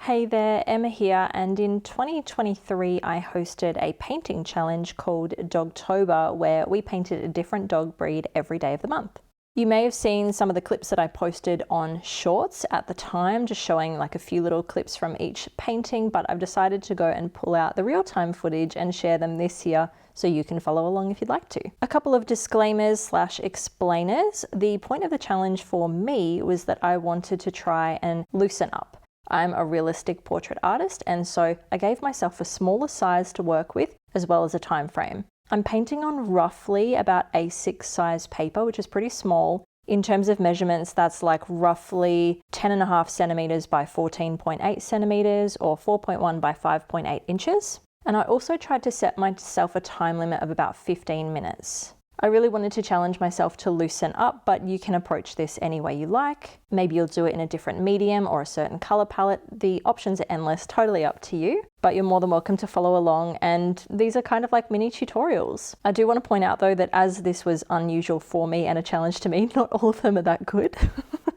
Hey there, Emma here, and in 2023 I hosted a painting challenge called Dogtober where we painted a different dog breed every day of the month. You may have seen some of the clips that I posted on Shorts at the time, just showing like a few little clips from each painting, but I've decided to go and pull out the real-time footage and share them this year so you can follow along if you'd like to. A couple of disclaimers/explainers. The point of the challenge for me was that I wanted to try and loosen up. I'm a realistic portrait artist, and so I gave myself a smaller size to work with as well as a time frame. I'm painting on roughly about A6 size paper, which is pretty small. In terms of measurements, that's like roughly 10.5 centimeters by 14.8 centimeters or 4.1 by 5.8 inches. And I also tried to set myself a time limit of about 15 minutes. I really wanted to challenge myself to loosen up, but you can approach this any way you like. Maybe you'll do it in a different medium or a certain color palette. The options are endless, totally up to you, but you're more than welcome to follow along, and these are kind of like mini tutorials. I do want to point out though that as this was unusual for me and a challenge to me, not all of them are that good.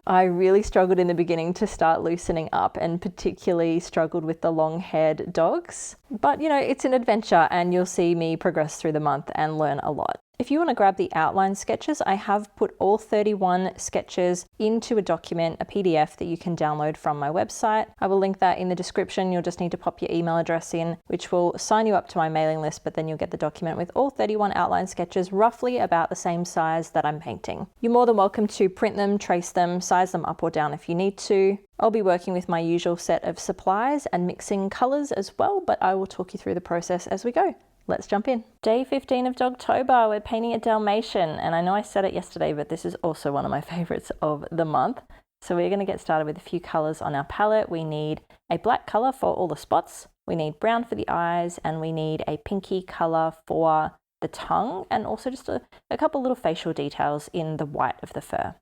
I really struggled in the beginning to start loosening up, and particularly struggled with the long-haired dogs. But you know, it's an adventure and you'll see me progress through the month and learn a lot. If you want to grab the outline sketches, I have put all 31 sketches into a document, a PDF that you can download from my website. I will link that in the description. You'll just need to pop your email address in, which will sign you up to my mailing list, but then you'll get the document with all 31 outline sketches, roughly about the same size that I'm painting. You're more than welcome to print them, trace them, size them up or down if you need to. I'll be working with my usual set of supplies and mixing colors as well, but I will talk you through the process as we go. Let's jump in. Day 15 of Dogtober, we're painting a dalmatian, and I know I said it yesterday, but this is also one of my favorites of the month. So we're going to get started with a few colors on our palette. We need a black color for all the spots, we need brown for the eyes, and we need a pinky color for the tongue, and also just a couple little facial details in the white of the fur.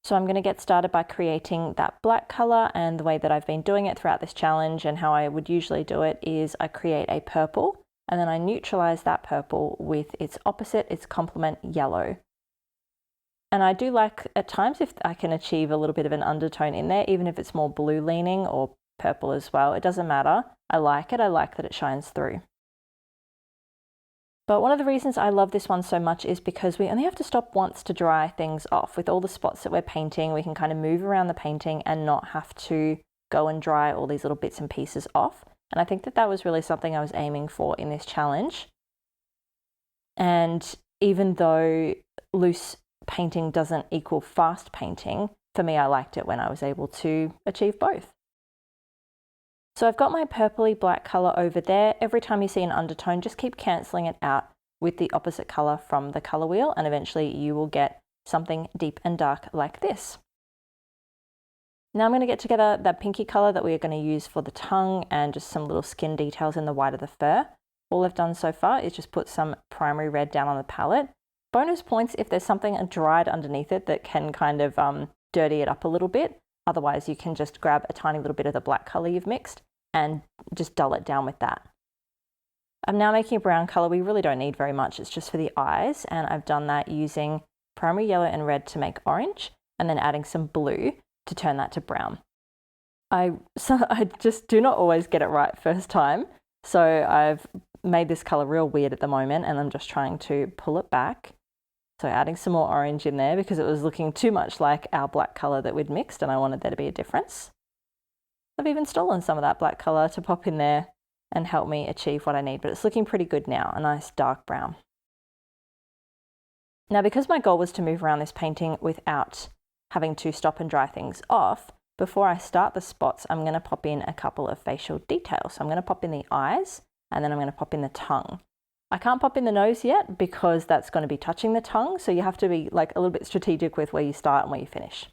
So I'm going to get started by creating that black color, and the way that I've been doing it throughout this challenge and how I would usually do it is I create a purple and then I neutralize that purple with its opposite, its complement, yellow. And I do like at times if I can achieve a little bit of an undertone in there, even if it's more blue leaning or purple as well, it doesn't matter. I like it. I like that it shines through. But one of the reasons I love this one so much is because we only have to stop once to dry things off. With all the spots that we're painting, we can kind of move around the painting and not have to go and dry all these little bits and pieces off. And I think that that was really something I was aiming for in this challenge. And even though loose painting doesn't equal fast painting, for me, I liked it when I was able to achieve both. So I've got my purpley black color over there. Every time you see an undertone, just keep cancelling it out with the opposite color from the color wheel, and eventually you will get something deep and dark like this. Now I'm going to get together that pinky color that we are going to use for the tongue and just some little skin details in the white of the fur. All I've done so far is just put some primary red down on the palette. Bonus points if there's something dried underneath it that can kind of dirty it up a little bit. Otherwise, you can just grab a tiny little bit of the black color you've mixed and just dull it down with that. I'm now making a brown color. We really don't need very much. It's just for the eyes. And I've done that using primary yellow and red to make orange, and then adding some blue to turn that to brown. I just do not always get it right first time. So I've made this color real weird at the moment, and I'm just trying to pull it back. So adding some more orange in there because it was looking too much like our black color that we'd mixed, and I wanted there to be a difference. I've even stolen some of that black color to pop in there and help me achieve what I need, but it's looking pretty good now, a nice dark brown. Now, because my goal was to move around this painting without having to stop and dry things off, before I start the spots, I'm going to pop in a couple of facial details. So I'm going to pop in the eyes, and then I'm going to pop in the tongue. I can't pop in the nose yet because that's going to be touching the tongue, so you have to be like a little bit strategic with where you start and where you finish.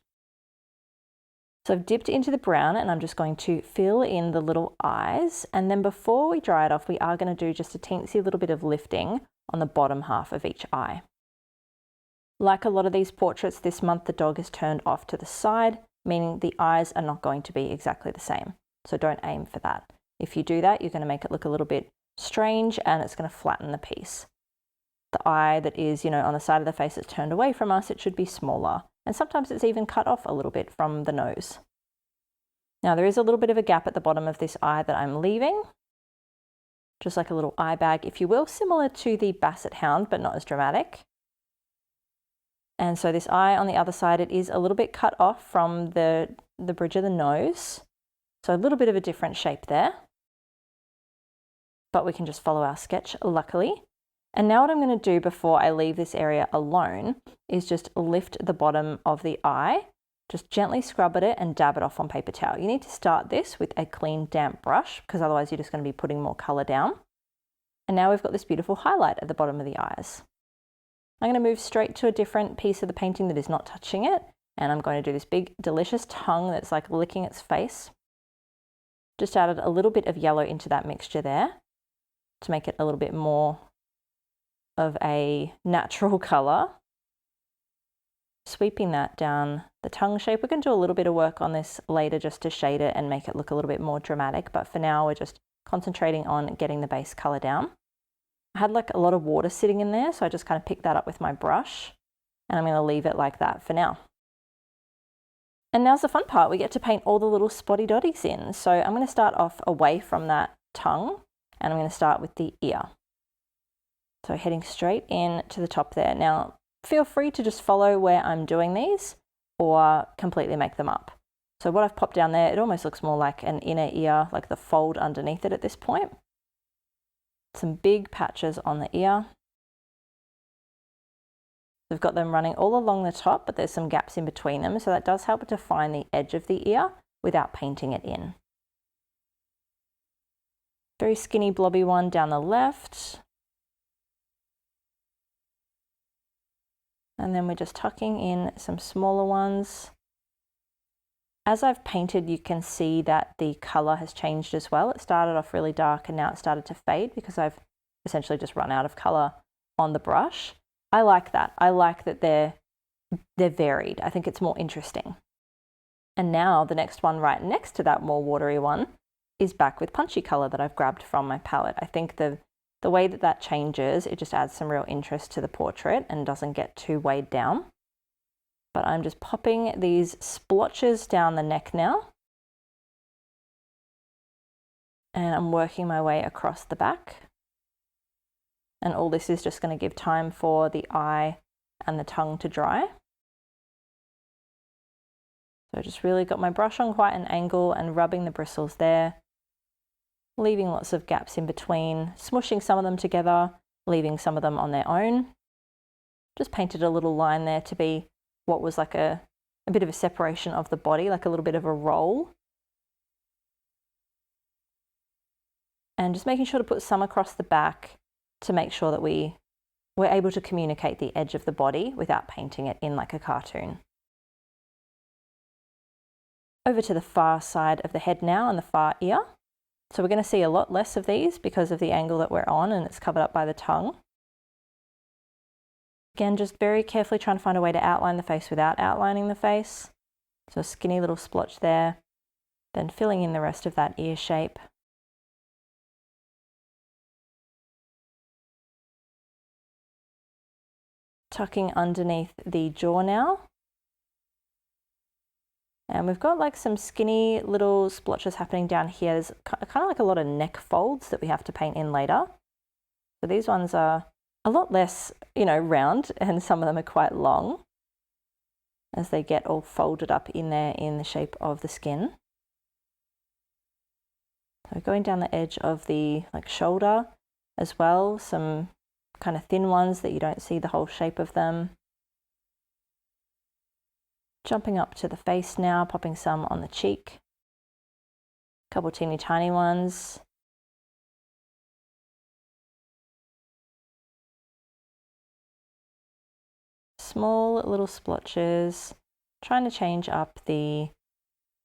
So I've dipped into the brown and I'm just going to fill in the little eyes, and then before we dry it off, we are going to do just a teensy little bit of lifting on the bottom half of each eye. Like a lot of these portraits this month, the dog is turned off to the side, meaning the eyes are not going to be exactly the same. So don't aim for that. If you do that, you're going to make it look a little bit strange and it's going to flatten the piece. The eye that is, on the side of the face that's turned away from us, it should be smaller. And sometimes it's even cut off a little bit from the nose. Now there is a little bit of a gap at the bottom of this eye that I'm leaving, just like a little eye bag, if you will, similar to the Basset Hound, but not as dramatic. And so this eye on the other side, it is a little bit cut off from the bridge of the nose. So a little bit of a different shape there. But we can just follow our sketch, luckily. And now what I'm going to do before I leave this area alone is just lift the bottom of the eye, just gently scrub at it and dab it off on paper towel. You need to start this with a clean, damp brush because otherwise you're just going to be putting more colour down. And now we've got this beautiful highlight at the bottom of the eyes. I'm going to move straight to a different piece of the painting that is not touching it. And I'm going to do this big, delicious tongue that's like licking its face. Just added a little bit of yellow into that mixture there to make it a little bit more of a natural colour. Sweeping that down the tongue shape. We're going to do a little bit of work on this later just to shade it and make it look a little bit more dramatic. But for now, we're just concentrating on getting the base colour down. I had like a lot of water sitting in there, so I just kind of picked that up with my brush and I'm going to leave it like that for now. And now's the fun part. We get to paint all the little spotty dotties in. So I'm going to start off away from that tongue and I'm going to start with the ear. So heading straight in to the top there. Now, feel free to just follow where I'm doing these or completely make them up. So what I've popped down there, it almost looks more like an inner ear, like the fold underneath it at this point. Some big patches on the ear. We've got them running all along the top, but there's some gaps in between them, so that does help define the edge of the ear without painting it in. Very skinny blobby one down the left. And then we're just tucking in some smaller ones. As I've painted, you can see that the colour has changed as well. It started off really dark and now it started to fade because I've essentially just run out of colour on the brush. I like that. I like that they're varied. I think it's more interesting. And now the next one right next to that more watery one is back with punchy colour that I've grabbed from my palette. I think the way that that changes, it just adds some real interest to the portrait and doesn't get too weighed down. But I'm just popping these splotches down the neck now. And I'm working my way across the back. And all this is just going to give time for the eye and the tongue to dry. So I just really got my brush on quite an angle and rubbing the bristles there, leaving lots of gaps in between, smushing some of them together, leaving some of them on their own. Just painted a little line there to be what was like a bit of a separation of the body, like a little bit of a roll. And just making sure to put some across the back to make sure that we're able to communicate the edge of the body without painting it in like a cartoon. Over to the far side of the head now and the far ear. So we're going to see a lot less of these because of the angle that we're on and it's covered up by the tongue. Again, just very carefully trying to find a way to outline the face without outlining the face. So a skinny little splotch there, then filling in the rest of that ear shape. Tucking underneath the jaw now. And we've got like some skinny little splotches happening down here. There's kind of like a lot of neck folds that we have to paint in later. So these ones are a lot less, round, and some of them are quite long as they get all folded up in there in the shape of the skin. So going down the edge of the shoulder as well, some kind of thin ones that you don't see the whole shape of them. Jumping up to the face now, popping some on the cheek. A couple teeny tiny ones. Small little splotches, trying to change up the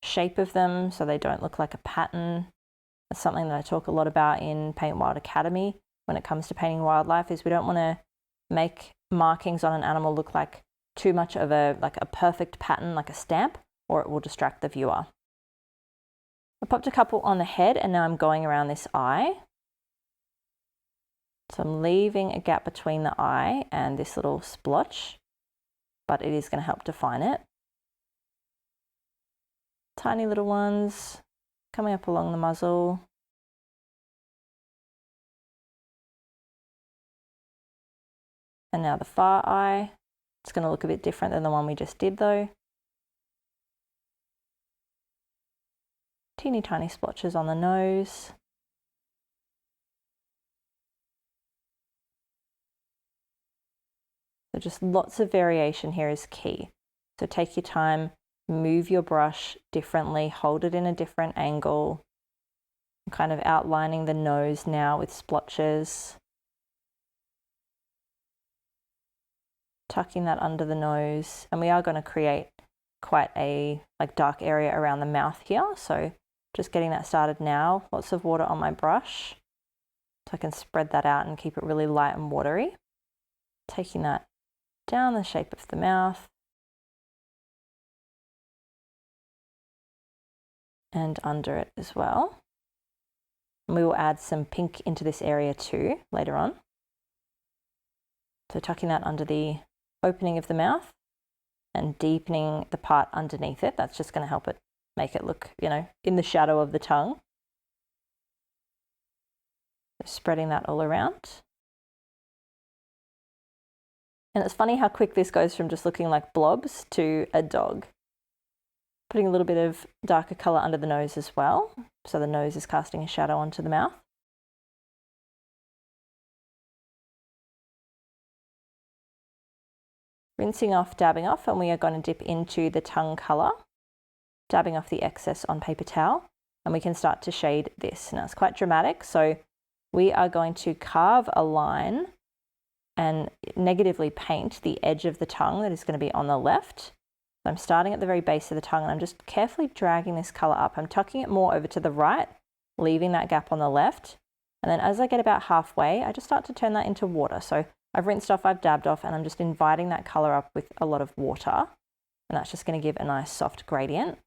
shape of them so they don't look like a pattern. That's something that I talk a lot about in Paint Wild Academy when it comes to painting wildlife, is we don't want to make markings on an animal look like too much of a perfect pattern, like a stamp, or it will distract the viewer. I popped a couple on the head and now I'm going around this eye. So I'm leaving a gap between the eye and this little splotch, but it is going to help define it. Tiny little ones coming up along the muzzle. And now the far eye. It's going to look a bit different than the one we just did though. Teeny tiny splotches on the nose. So just lots of variation here is key. So take your time, move your brush differently, hold it in a different angle. I'm kind of outlining the nose now with splotches. Tucking that under the nose, and we are going to create quite a dark area around the mouth here, so just getting that started now. Lots of water on my brush so I can spread that out and keep it really light and watery. Taking that down the shape of the mouth and under it as well. And we will add some pink into this area too later on. So tucking that under the opening of the mouth and deepening the part underneath it. That's just going to help it make it look, in the shadow of the tongue. So spreading that all around. And it's funny how quick this goes from just looking like blobs to a dog. Putting a little bit of darker colour under the nose as well, so the nose is casting a shadow onto the mouth. Rinsing off, dabbing off, and we are going to dip into the tongue colour, dabbing off the excess on paper towel, and we can start to shade this. Now it's quite dramatic, so we are going to carve a line and negatively paint the edge of the tongue that is going to be on the left. So I'm starting at the very base of the tongue and I'm just carefully dragging this colour up. I'm tucking it more over to the right, leaving that gap on the left. And then as I get about halfway, I just start to turn that into water. So I've rinsed off, I've dabbed off, and I'm just inviting that colour up with a lot of water. And that's just going to give a nice soft gradient.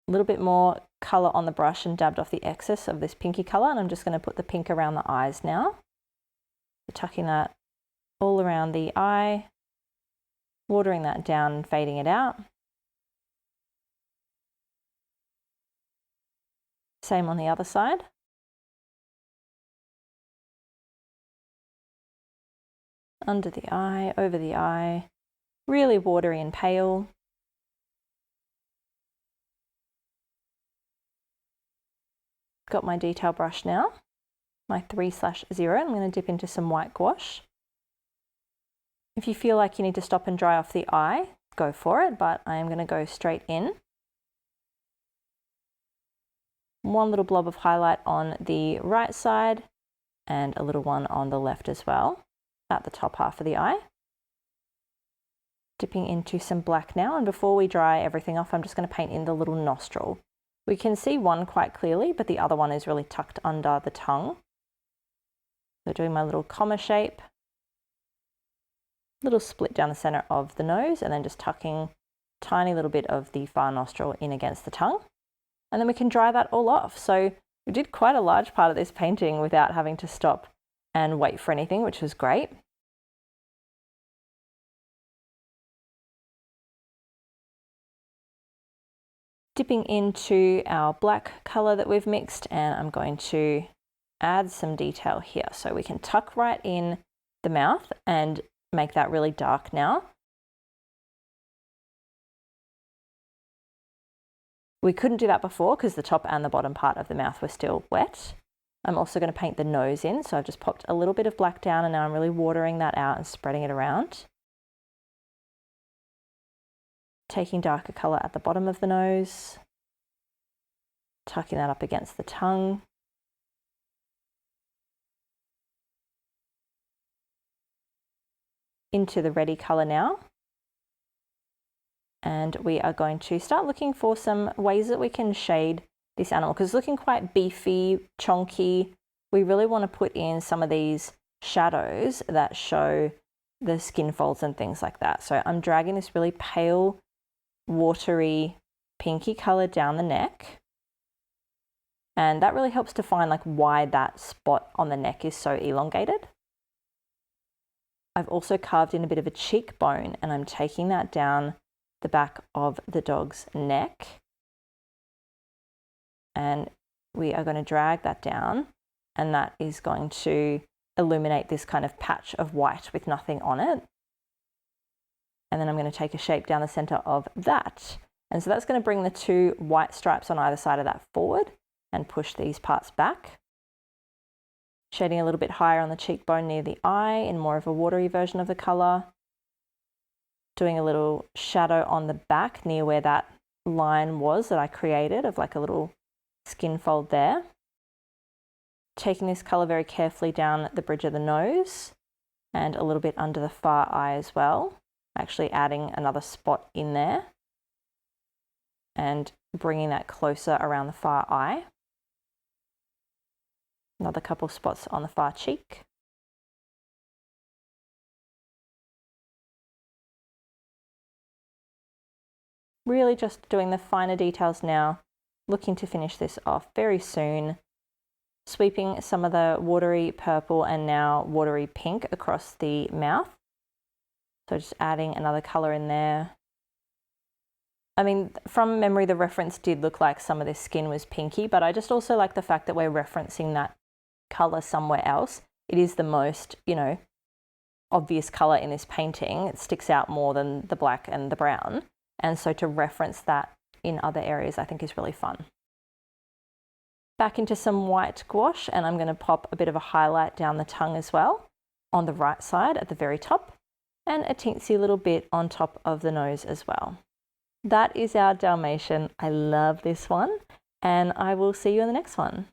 A little bit more colour on the brush and dabbed off the excess of this pinky colour, and I'm just going to put the pink around the eyes now. So tucking that all around the eye, watering that down and fading it out. Same on the other side. Under the eye, over the eye, really watery and pale. Got my detail brush now, my 3/0. I'm going to dip into some white gouache. If you feel like you need to stop and dry off the eye, go for it, but I am going to go straight in. One little blob of highlight on the right side and a little one on the left as well, at the top half of the eye. Dipping into some black now, and before we dry everything off, I'm just going to paint in the little nostril. We can see one quite clearly, but the other one is really tucked under the tongue. So doing my little comma shape, little split down the center of the nose, and then just tucking a tiny little bit of the far nostril in against the tongue. And then we can dry that all off. So we did quite a large part of this painting without having to stop and wait for anything, which was great. Dipping into our black color that we've mixed, and I'm going to add some detail here. So we can tuck right in the mouth and make that really dark now. We couldn't do that before because the top and the bottom part of the mouth were still wet. I'm also going to paint the nose in, so I've just popped a little bit of black down, and now I'm really watering that out and spreading it around. Taking darker colour at the bottom of the nose, tucking that up against the tongue. Into the ready colour now. And we are going to start looking for some ways that we can shade this animal, because it's looking quite beefy, chonky. We really want to put in some of these shadows that show the skin folds and things like that. So I'm dragging this really pale, watery, pinky color down the neck. And that really helps define why that spot on the neck is so elongated. I've also carved in a bit of a cheekbone, and I'm taking that down the back of the dog's neck. And we are going to drag that down, and that is going to illuminate this kind of patch of white with nothing on it. And then I'm going to take a shape down the center of that. And so that's going to bring the two white stripes on either side of that forward and push these parts back. Shading a little bit higher on the cheekbone near the eye in more of a watery version of the color. Doing a little shadow on the back near where that line was that I created of like a little skin fold there. Taking this color very carefully down the bridge of the nose and a little bit under the far eye as well. Actually adding another spot in there and bringing that closer around the far eye. Another couple spots on the far cheek. Really just doing the finer details now, looking to finish this off very soon. Sweeping some of the watery purple and now watery pink across the mouth. So just adding another color in there. I mean, from memory, the reference did look like some of this skin was pinky, but I just also like the fact that we're referencing that color somewhere else. It is the most, obvious color in this painting. It sticks out more than the black and the brown. And so to reference that in other areas, I think is really fun. Back into some white gouache, and I'm going to pop a bit of a highlight down the tongue as well on the right side at the very top, and a teensy little bit on top of the nose as well. That is our Dalmatian. I love this one, and I will see you in the next one.